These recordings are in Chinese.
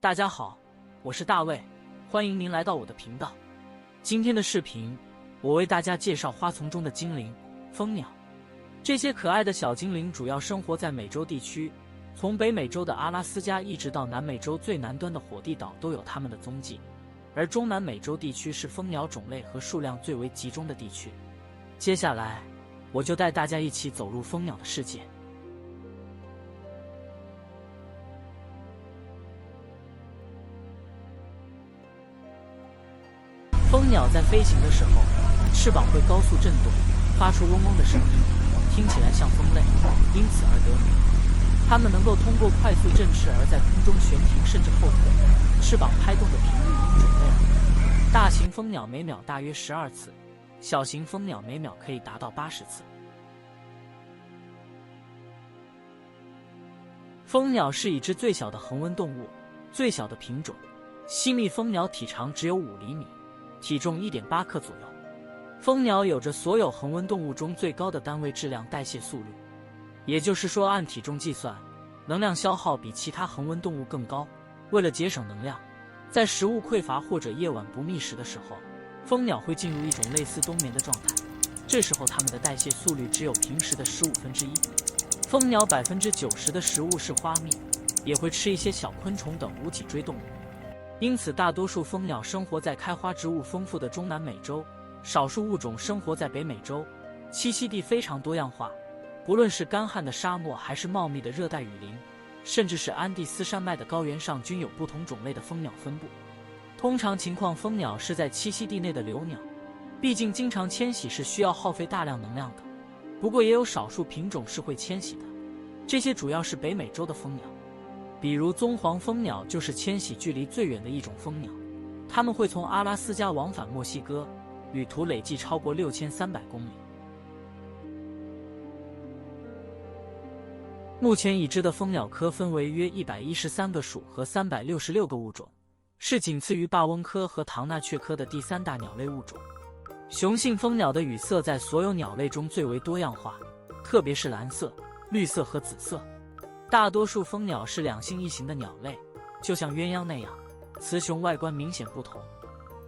大家好，我是大卫，欢迎您来到我的频道。今天的视频，我为大家介绍花丛中的精灵——蜂鸟。这些可爱的小精灵主要生活在美洲地区，从北美洲的阿拉斯加一直到南美洲最南端的火地岛都有它们的踪迹。而中南美洲地区是蜂鸟种类和数量最为集中的地区。接下来，我就带大家一起走入蜂鸟的世界。蜂鸟在飞行的时候，翅膀会高速震动，发出嗡嗡的声音，听起来像蜂类，因此而得名。它们能够通过快速振翅而在空中悬停甚至后退，翅膀拍动的频率因种类而异。大型蜂鸟每秒大约12次，小型蜂鸟每秒可以达到80次。蜂鸟是已知最小的恒温动物，最小的品种西密蜂鸟体长只有5厘米。体重1.8克左右。蜂鸟有着所有恒温动物中最高的单位质量代谢速率，也就是说，按体重计算，能量消耗比其他恒温动物更高。为了节省能量，在食物匮乏或者夜晚不觅食的时候，蜂鸟会进入一种类似冬眠的状态。这时候，它们的代谢速率只有平时的1/15。蜂鸟90%的食物是花蜜，也会吃一些小昆虫等无脊椎动物。因此，大多数蜂鸟生活在开花植物丰富的中南美洲，少数物种生活在北美洲，栖息地非常多样化。不论是干旱的沙漠，还是茂密的热带雨林，甚至是安第斯山脉的高原上，均有不同种类的蜂鸟分布。通常情况，蜂鸟是在栖息地内的留鸟，毕竟经常迁徙是需要耗费大量能量的。不过，也有少数品种是会迁徙的，这些主要是北美洲的蜂鸟。比如棕黄蜂鸟就是迁徙距离最远的一种蜂鸟，它们会从阿拉斯加往返墨西哥，旅途累计超过6300公里。目前已知的蜂鸟科分为约113个属和366个物种，是仅次于霸翁科和唐纳雀科的第3大鸟类物种。雄性蜂鸟的羽色在所有鸟类中最为多样化，特别是蓝色、绿色和紫色。大多数蜂鸟是两性异形的鸟类，就像鸳鸯那样，雌雄外观明显不同。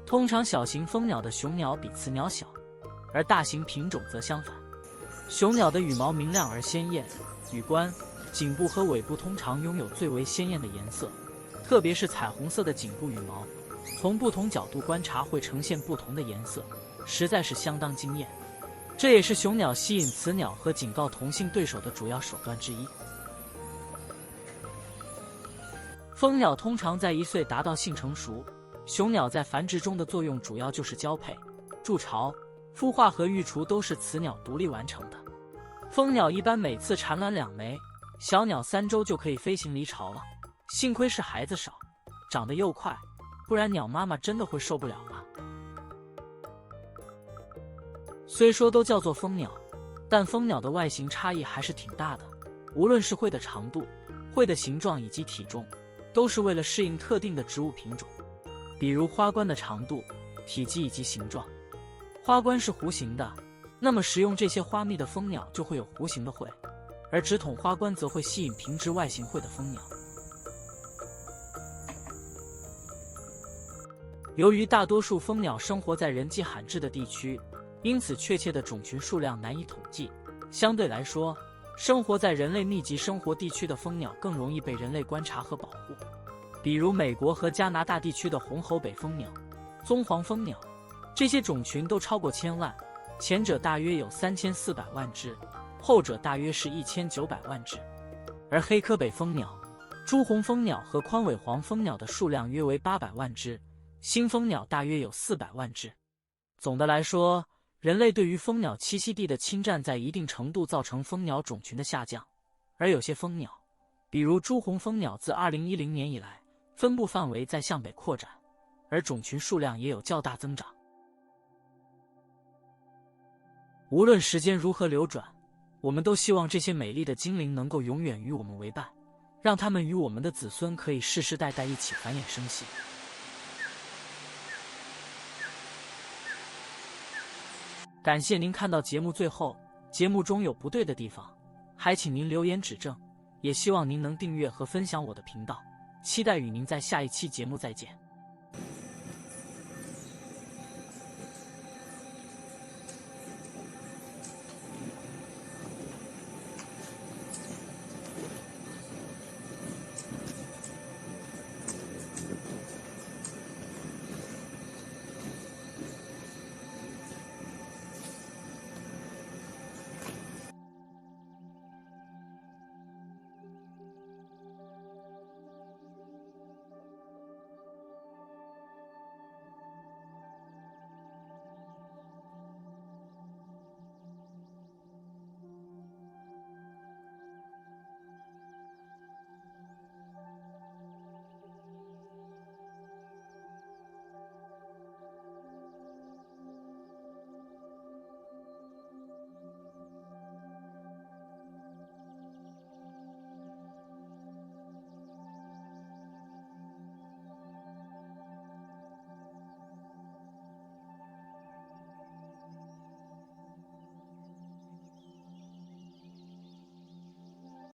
通常小型蜂鸟的雄鸟比雌鸟小，而大型品种则相反。雄鸟的羽毛明亮而鲜艳，羽冠、颈部和尾部通常拥有最为鲜艳的颜色，特别是彩虹色的颈部羽毛，从不同角度观察会呈现不同的颜色，实在是相当惊艳。这也是雄鸟吸引雌鸟和警告同性对手的主要手段之一。蜂鸟通常在1岁达到性成熟。雄鸟在繁殖中的作用主要就是交配、筑巢、孵化和育雏都是雌鸟独立完成的。蜂鸟一般每次产卵2枚，小鸟3周就可以飞行离巢了。幸亏是孩子少，长得又快，不然鸟妈妈真的会受不了了。虽说都叫做蜂鸟，但蜂鸟的外形差异还是挺大的，无论是喙的长度、喙的形状以及体重，都是为了适应特定的植物品种，比如花冠的长度、体积以及形状。花冠是弧形的，那么食用这些花蜜的蜂鸟就会有弧形的喙，而直筒花冠则会吸引平直外形喙的蜂鸟。由于大多数蜂鸟生活在人迹罕至的地区，因此确切的种群数量难以统计。相对来说，生活在人类密集生活地区的蜂鸟更容易被人类观察和保护，比如美国和加拿大地区的红喉北蜂鸟、棕黄蜂鸟，这些种群都超过1000万，前者大约有3400万只，后者大约是1900万只。而黑科北蜂鸟、朱红蜂鸟和宽尾黄蜂鸟的数量约为800万只，新蜂鸟大约有400万只。总的来说，人类对于蜂鸟栖息地的侵占在一定程度造成蜂鸟种群的下降，而有些蜂鸟，比如朱红蜂鸟，自2010年以来，分布范围在向北扩展，而种群数量也有较大增长。无论时间如何流转，我们都希望这些美丽的精灵能够永远与我们为伴，让它们与我们的子孙可以世世代代一起繁衍生息。感谢您看到节目最后，节目中有不对的地方，还请您留言指正，也希望您能订阅和分享我的频道。期待与您在下一期节目再见。